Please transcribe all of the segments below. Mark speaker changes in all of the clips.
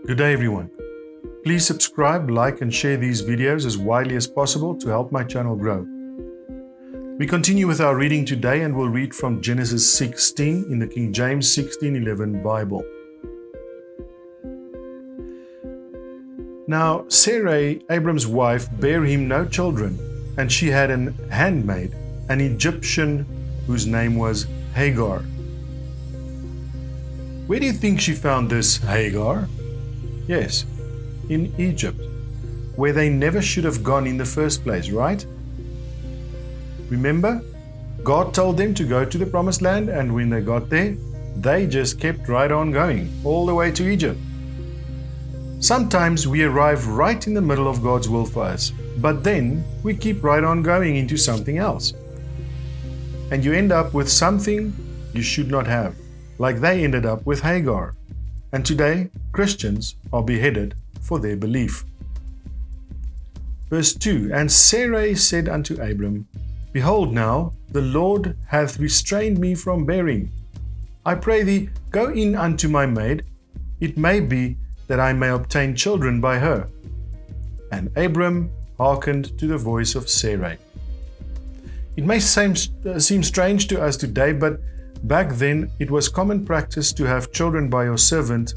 Speaker 1: Good day everyone. Please subscribe, like and share these videos as widely as possible to help my channel grow. We continue with our reading today and we'll read from Genesis 16 in the King James 16:11 Bible. Now Sarai, Abram's wife, bare him no children, and she had an handmaid, an Egyptian whose name was Hagar. Where do you think she found this Hagar? Yes, in Egypt, where they never should have gone in the first place, right? Remember, God told them to go to the promised land, and when they got there, they just kept right on going, all the way to Egypt. Sometimes we arrive right in the middle of God's will for us, but then we keep right on going into something else. And you end up with something you should not have, like they ended up with Hagar. And today, Christians are beheaded for their belief. Verse 2, And Sarai said unto Abram, Behold now, the Lord hath restrained me from bearing. I pray thee, go in unto my maid, it may be that I may obtain children by her. And Abram hearkened to the voice of Sarai. It may seem strange to us today, but back then it was common practice to have children by your servant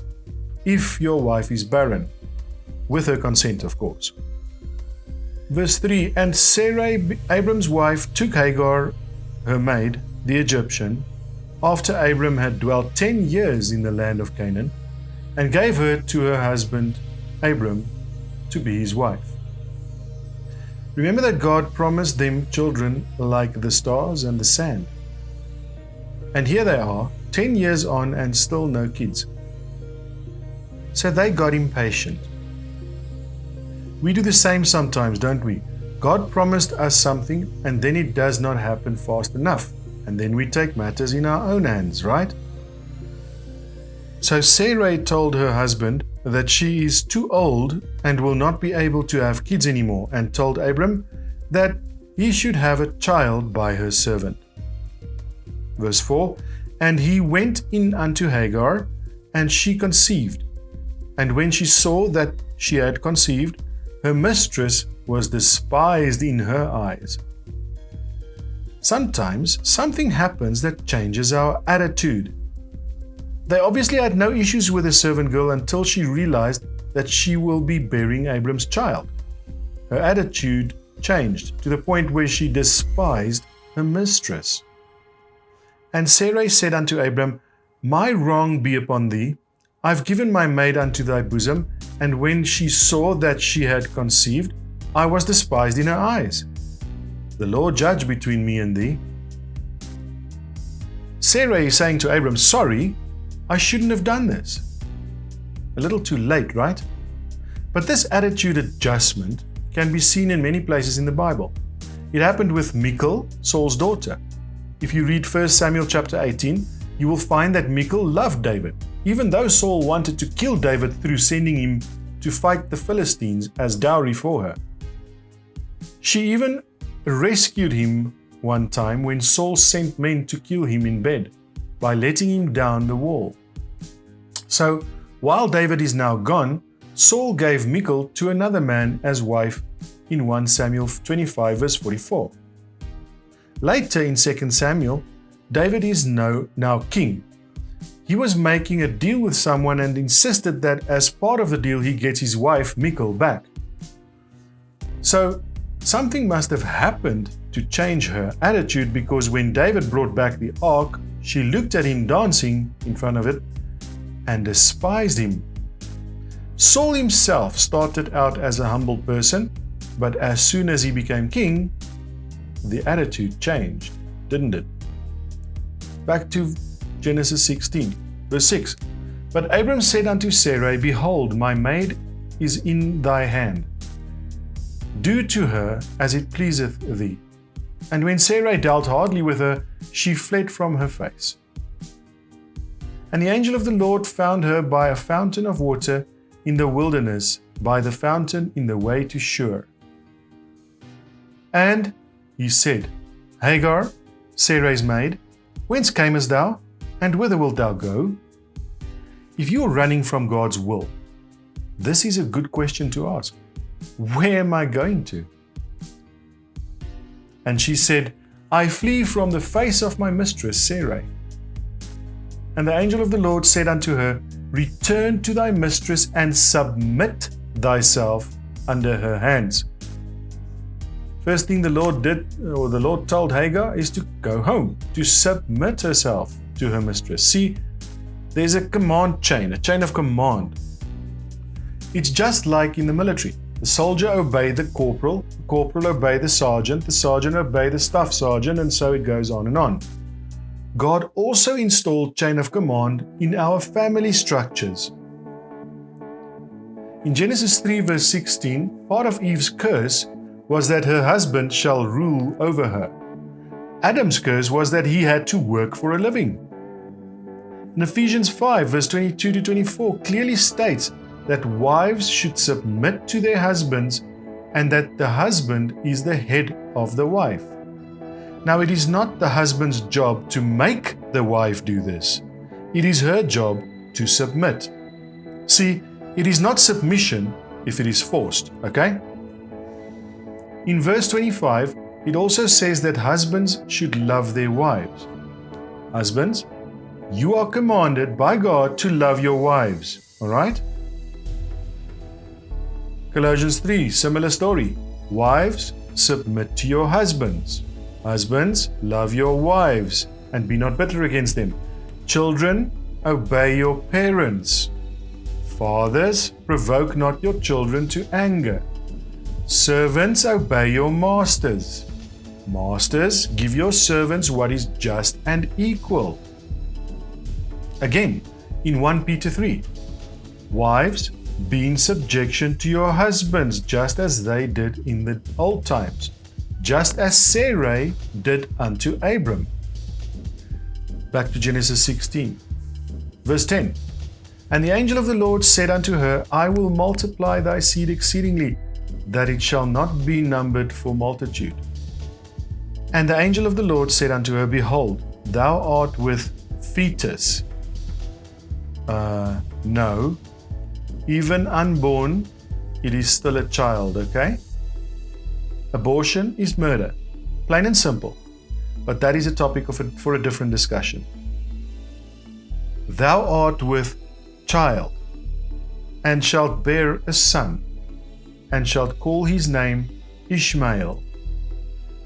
Speaker 1: if your wife is barren, with her consent, of course. Verse 3, And Sarai, Abram's wife, took Hagar, her maid, the Egyptian, after Abram had dwelt 10 years in the land of Canaan, and gave her to her husband, Abram, to be his wife. Remember that God promised them children like the stars and the sand. And here they are, 10 years on and still no kids. So they got impatient. We do the same sometimes, don't we? God promised us something and then it does not happen fast enough. And then we take matters in our own hands, right? So Sarai told her husband that she is too old and will not be able to have kids anymore, and told Abram that he should have a child by her servant. Verse 4, And he went in unto Hagar, and she conceived. And when she saw that she had conceived, her mistress was despised in her eyes. Sometimes something happens that changes our attitude. They obviously had no issues with the servant girl until she realized that she will be bearing Abram's child. Her attitude changed to the point where she despised her mistress. And Sarai said unto Abram, My wrong be upon thee. I've given my maid unto thy bosom, and when she saw that she had conceived, I was despised in her eyes. The Lord judge between me and thee. Sarai is saying to Abram, Sorry, I shouldn't have done this. A little too late, right? But this attitude adjustment can be seen in many places in the Bible. It happened with Michal, Saul's daughter. If you read 1 Samuel chapter 18, you will find that Michal loved David, even though Saul wanted to kill David through sending him to fight the Philistines as dowry for her. She even rescued him one time when Saul sent men to kill him in bed by letting him down the wall. So, while David is now gone, Saul gave Michal to another man as wife in 1 Samuel 25 verse 44. Later in 2 Samuel, David is now king. He was making a deal with someone and insisted that as part of the deal he gets his wife Michal back. So, something must have happened to change her attitude, because when David brought back the ark, she looked at him dancing in front of it and despised him. Saul himself started out as a humble person, but as soon as he became king, the attitude changed, didn't it? Back to Genesis 16, verse 6. But Abram said unto Sarai, Behold, my maid is in thy hand. Do to her as it pleaseth thee. And when Sarai dealt hardly with her, she fled from her face. And the angel of the Lord found her by a fountain of water in the wilderness, by the fountain in the way to Shur. And he said, Hagar, Sarai's maid, whence camest thou, and whither wilt thou go? If you are running from God's will, This is a good question to ask. Where am I going to? And she said, I flee from the face of my mistress, Sarai. And the angel of the Lord said unto her, Return to thy mistress and submit thyself under her hands. First thing the Lord did, or the Lord told Hagar, is to go home, to submit herself to her mistress. See, there's a command chain, a chain of command. It's just like in the military. The soldier obeyed the corporal obeyed the sergeant obeyed the staff sergeant, and so it goes on and on. God also installed chain of command in our family structures. In Genesis 3 verse 16, part of Eve's curse was that her husband shall rule over her. Adam's curse was that he had to work for a living. In Ephesians 5 verse 22 to 24 clearly states that wives should submit to their husbands and that the husband is the head of the wife. Now, it is not the husband's job to make the wife do this. It is her job to submit. See, it is not submission if it is forced, okay? In verse 25, it also says that husbands should love their wives. Husbands, you are commanded by God to love your wives, all right? Colossians 3, similar story. Wives, submit to your husbands. Husbands, love your wives and be not bitter against them. Children, obey your parents. Fathers, provoke not your children to anger. Servants, obey your masters. Masters, give your servants what is just and equal. Again, in 1 Peter 3, wives, be in subjection to your husbands, just as they did in the old times, just as Sarai did unto Abram. Back to Genesis 16, verse 10. And the angel of the Lord said unto her, I will multiply thy seed exceedingly, that it shall not be numbered for multitude. And the angel of the Lord said unto her, Behold, thou art with fetus. No. Even unborn, it is still a child, okay? Abortion is murder, plain and simple. But that is a topic for a different discussion. Thou art with child, and shalt bear a son, and shalt call his name Ishmael,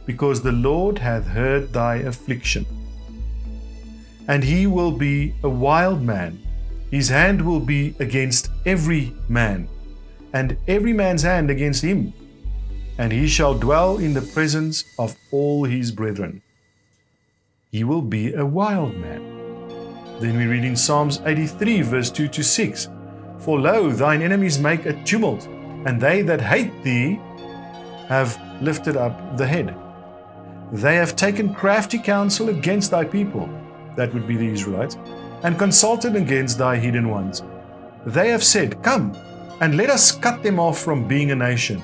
Speaker 1: because the Lord hath heard thy affliction. And he will be a wild man. His hand will be against every man, and every man's hand against him. And he shall dwell in the presence of all his brethren. He will be a wild man. Then we read in Psalms 83, verse 2 to 6, For lo, thine enemies make a tumult, and they that hate thee have lifted up the head. They have taken crafty counsel against thy people, that would be the Israelites, and consulted against thy hidden ones. They have said, Come, and let us cut them off from being a nation,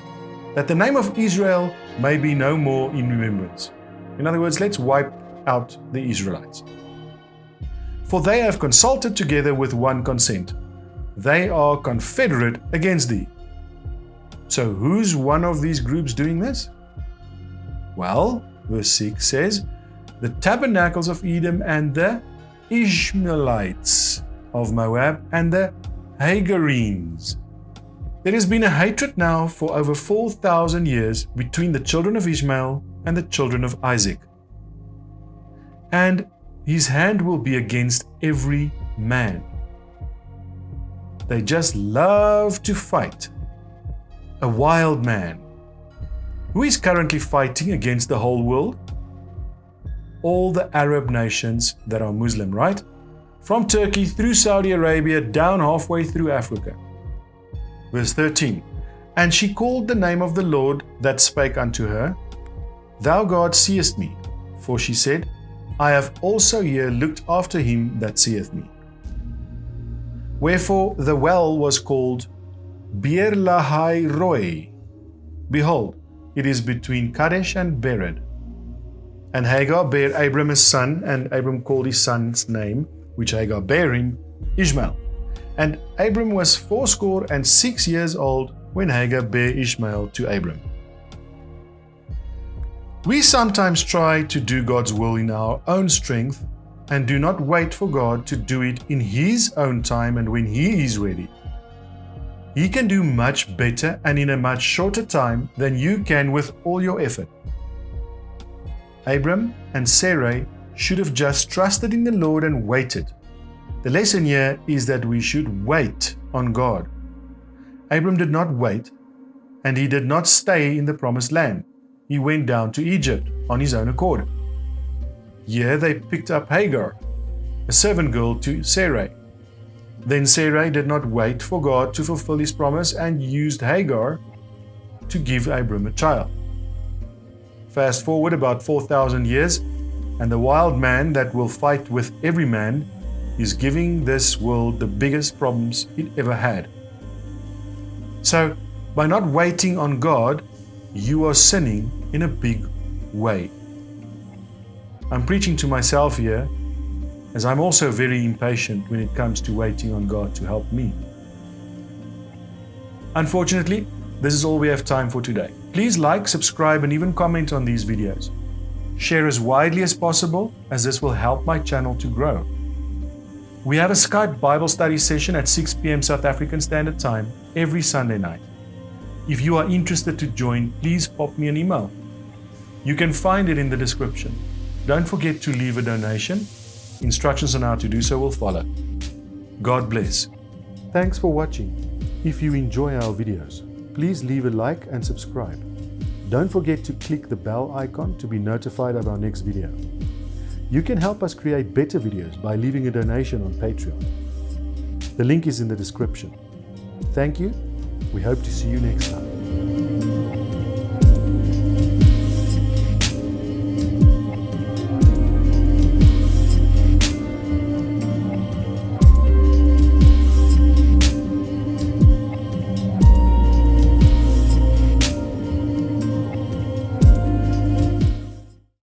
Speaker 1: that the name of Israel may be no more in remembrance. In other words, let's wipe out the Israelites. For they have consulted together with one consent. They are confederate against thee. So who's one of these groups doing this? Well, verse 6 says, the tabernacles of Edom and the Ishmaelites of Moab and the Hagarenes. There has been a hatred now for over 4,000 years between the children of Ishmael and the children of Isaac. And his hand will be against every man. They just love to fight. A wild man. Who is currently fighting against the whole world? All the Arab nations that are Muslim, right? From Turkey through Saudi Arabia down halfway through Africa. Verse 13. And she called the name of the Lord that spake unto her, Thou God seest me. For she said, I have also here looked after him that seeth me. Wherefore the well was called Beer Lahai Roi. Behold, it is between Kadesh and Bered. And Hagar bare Abram a son, and Abram called his son's name, which Hagar bare him, Ishmael. And Abram was 86 years old when Hagar bare Ishmael to Abram. We sometimes try to do God's will in our own strength and do not wait for God to do it in His own time and when He is ready. He can do much better and in a much shorter time than you can with all your effort. Abram and Sarai should have just trusted in the Lord and waited. The lesson here is that we should wait on God. Abram did not wait, and he did not stay in the promised land. He went down to Egypt on his own accord. Here they picked up Hagar, a servant girl to Sarai. Then Sarai did not wait for God to fulfill His promise and used Hagar to give Abram a child. Fast forward about 4,000 years, and the wild man that will fight with every man is giving this world the biggest problems it ever had. So, by not waiting on God, you are sinning in a big way. I'm preaching to myself here, as I'm also very impatient when it comes to waiting on God to help me. Unfortunately, this is all we have time for today. Please like, subscribe, and even comment on these videos. Share as widely as possible, as this will help my channel to grow. We have a Skype Bible study session at 6 p.m. South African Standard Time every Sunday night. If you are interested to join, please pop me an email. You can find it in the description. Don't forget to leave a donation. Instructions on how to do so will follow. God bless. Thanks for watching. If you enjoy our videos, please leave a like and subscribe. Don't forget to click the bell icon to be notified of our next video. You can help us create better videos by leaving a donation on Patreon. The link is in the description. Thank you. We hope to see you next time.